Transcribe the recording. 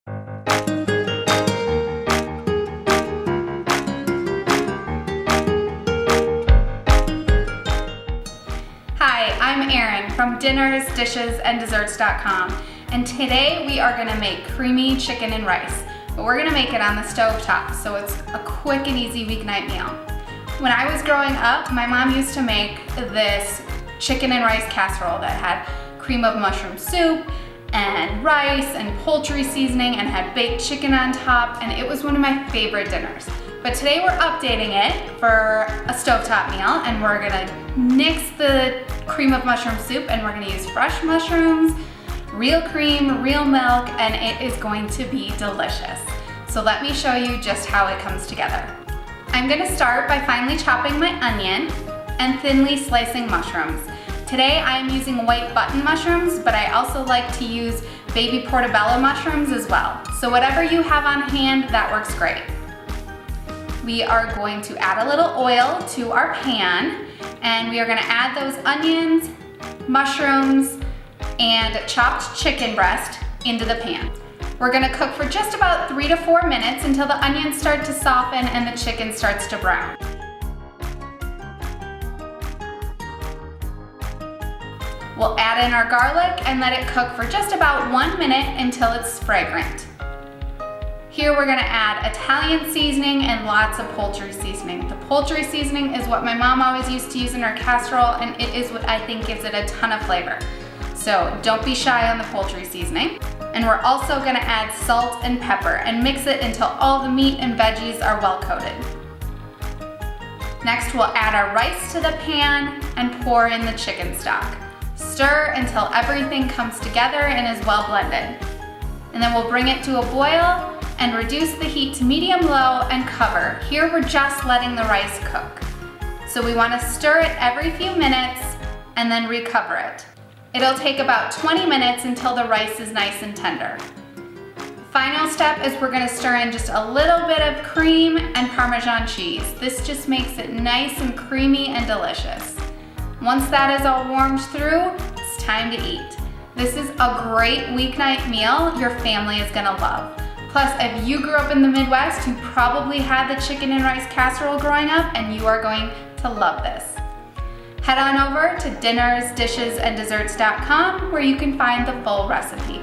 I'm Erin from dinnersdishesanddeserts.com, and today we are going to make creamy chicken and rice, but we're going to make it on the stovetop, so it's a quick and easy weeknight meal. When I was growing up, my mom used to make this chicken and rice casserole that had cream of mushroom soup and rice and poultry seasoning and had baked chicken on top, and it was one of my favorite dinners. But today we're updating it for a stovetop meal, and we're gonna nix the cream of mushroom soup and we're gonna use fresh mushrooms, real cream, real milk, and it is going to be delicious. So let me show you just how it comes together. I'm gonna start by finely chopping my onion and thinly slicing mushrooms. Today I am using white button mushrooms, but I also like to use baby portobello mushrooms as well. So whatever you have on hand, that works great. We are going to add a little oil to our pan, and we are gonna add those onions, mushrooms, and chopped chicken breast into the pan. We're gonna cook for just about 3 to 4 minutes until the onions start to soften and the chicken starts to brown. We'll add in our garlic and let it cook for just about 1 minute until it's fragrant. Here we're gonna add Italian seasoning and lots of poultry seasoning. The poultry seasoning is what my mom always used to use in her casserole, and it is what I think gives it a ton of flavor. So don't be shy on the poultry seasoning. And we're also gonna add salt and pepper and mix it until all the meat and veggies are well coated. Next, we'll add our rice to the pan and pour in the chicken stock. Stir until everything comes together and is well blended. And then we'll bring it to a boil and reduce the heat to medium-low and cover. Here we're just letting the rice cook. So we wanna stir it every few minutes and then recover it. It'll take about 20 minutes until the rice is nice and tender. Final step is we're gonna stir in just a little bit of cream and Parmesan cheese. This just makes it nice and creamy and delicious. Once that is all warmed through, it's time to eat. This is a great weeknight meal your family is gonna love. Plus, if you grew up in the Midwest, you probably had the chicken and rice casserole growing up, and you are going to love this. Head on over to dinnersdishesanddeserts.com where you can find the full recipe.